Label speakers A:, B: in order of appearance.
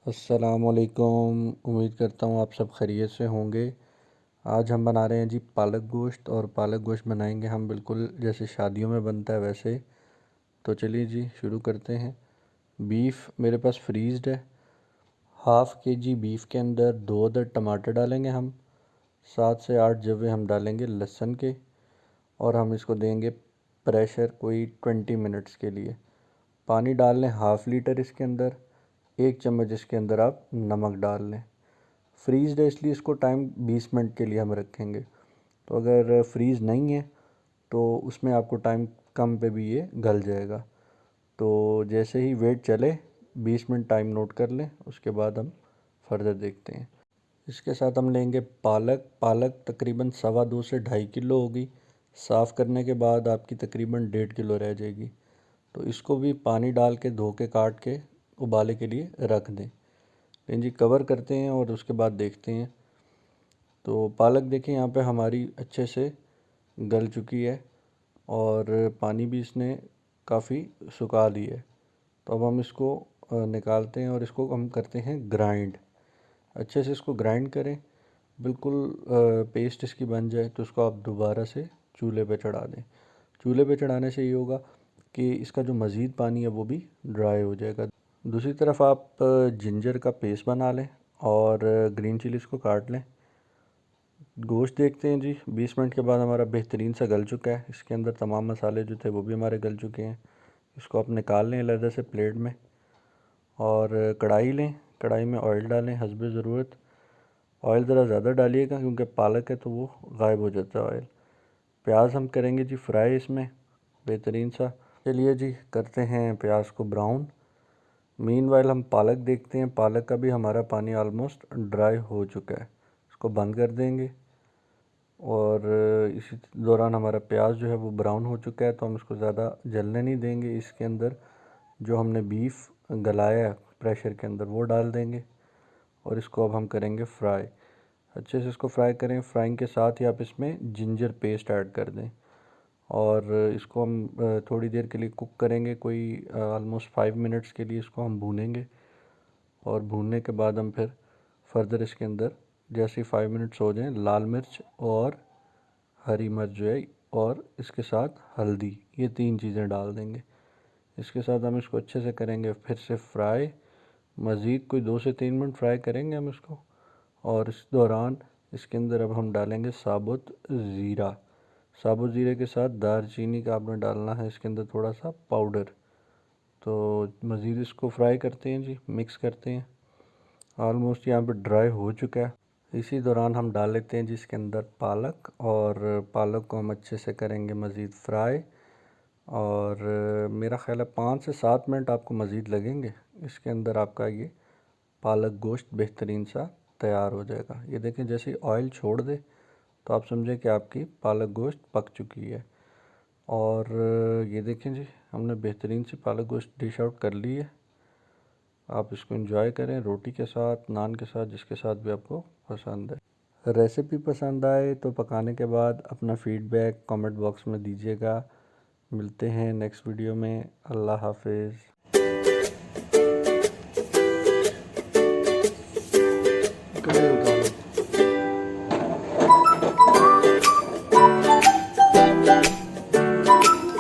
A: अस्सलामुअलैकुम। उम्मीद करता हूँ आप सब खैरियत से होंगे। आज हम बना रहे हैं जी पालक गोश्त, और पालक गोश्त बनाएंगे हम बिल्कुल जैसे शादियों में बनता है वैसे। तो चलिए जी शुरू करते हैं। बीफ मेरे पास फ्रीज़्ड है। हाफ़ के जी बीफ के अंदर 2 अदद टमाटर डालेंगे हम। 7 से 8 जवे हम डालेंगे लहसुन के, और हम इसको देंगे प्रेशर कोई 20 मिनट्स के लिए। पानी डाल लें हाफ़ लीटर इसके अंदर। 1 चम्मच इसके अंदर आप नमक डाल लें। फ्रीज़ है इसलिए इसको टाइम 20 मिनट के लिए हम रखेंगे। तो अगर फ्रीज़ नहीं है तो उसमें आपको टाइम कम पे भी ये गल जाएगा। तो जैसे ही वेट चले 20 मिनट टाइम नोट कर लें, उसके बाद हम फर्दर देखते हैं। इसके साथ हम लेंगे पालक तकरीबन 2.25 से 2.5 किलो होगी। साफ़ करने के बाद आपकी तकरीबन 1.5 किलो रह जाएगी। तो इसको भी पानी डाल के धो के काट के उबाले के लिए रख दें। लेकिन जी कवर करते हैं और उसके बाद देखते हैं। तो पालक देखें यहाँ पे हमारी अच्छे से गल चुकी है, और पानी भी इसने काफ़ी सुखा ली है। तो अब हम इसको निकालते हैं और इसको हम करते हैं ग्राइंड। अच्छे से इसको ग्राइंड करें, बिल्कुल पेस्ट इसकी बन जाए। तो इसको आप दोबारा से चूल्हे पे चढ़ा दें। चूल्हे पे चढ़ाने से ये होगा कि इसका जो मज़ीद पानी है वो भी ड्राई हो जाएगा। दूसरी तरफ आप जिंजर का पेस्ट बना लें और ग्रीन चिलीज़ को काट लें। गोश्त देखते हैं जी 20 मिनट के बाद हमारा बेहतरीन सा गल चुका है। इसके अंदर तमाम मसाले जो थे वो भी हमारे गल चुके हैं। इसको आप निकाल लें अलग से प्लेट में, और कढ़ाई लें। कढ़ाई में ऑयल डालें हस्बे ज़रूरत। ऑयल ज़रा ज़्यादा डालिएगा क्योंकि पालक है तो वो गायब हो जाता है ऑयल। प्याज हम करेंगे जी फ्राई इसमें बेहतरीन सा। चलिए जी करते हैं प्याज को ब्राउन। मीनवाइल हम पालक देखते हैं। पालक का भी हमारा पानी ऑलमोस्ट ड्राई हो चुका है। इसको बंद कर देंगे, और इसी दौरान हमारा प्याज जो है वो ब्राउन हो चुका है। तो हम इसको ज़्यादा जलने नहीं देंगे। इसके अंदर जो हमने बीफ गलाया प्रेशर के अंदर वो डाल देंगे, और इसको अब हम करेंगे फ्राई। अच्छे से इसको फ्राई करें। फ्राइंग के साथ ही आप इसमें जिंजर पेस्ट ऐड कर दें, और इसको हम थोड़ी देर के लिए कुक करेंगे। कोई ऑलमोस्ट 5 मिनट्स के लिए इसको हम भूनेंगे। और भूनने के बाद हम फिर फर्दर इसके अंदर जैसे 5 मिनट्स हो जाएं, लाल मिर्च और हरी मिर्च जो है, और इसके साथ हल्दी, ये 3 चीज़ें डाल देंगे। इसके साथ हम इसको अच्छे से करेंगे फिर से फ्राई। मज़ीद कोई 2 से 3 मिनट फ्राई करेंगे हम इसको। और इस दौरान इसके अंदर अब हम डालेंगे साबुत ज़ीरा। साबुत ज़ीरे के साथ दालचीनी का आपने डालना है इसके अंदर थोड़ा सा पाउडर। तो मज़ीद इसको फ्राई करते हैं जी, मिक्स करते हैं। ऑलमोस्ट यहाँ पे ड्राई हो चुका है। इसी दौरान हम डाल लेते हैं जिसके अंदर पालक, और पालक को हम अच्छे से करेंगे मज़ीद फ्राई। और मेरा ख़्याल है 5 से 7 मिनट आपको मज़ीद लगेंगे। इसके अंदर आपका ये पालक गोश्त बेहतरीन सा तैयार हो जाएगा। ये देखें जैसे ही ऑयल छोड़ दे तो आप समझें कि आपकी पालक गोश्त पक चुकी है। और ये देखें जी हमने बेहतरीन सी पालक गोश्त डिश आउट कर ली है। आप इसको एंजॉय करें रोटी के साथ, नान के साथ, जिसके साथ भी आपको पसंद है। रेसिपी पसंद आए तो पकाने के बाद अपना फ़ीडबैक कमेंट बॉक्स में दीजिएगा। मिलते हैं नेक्स्ट वीडियो में। अल्लाह हाफिज़।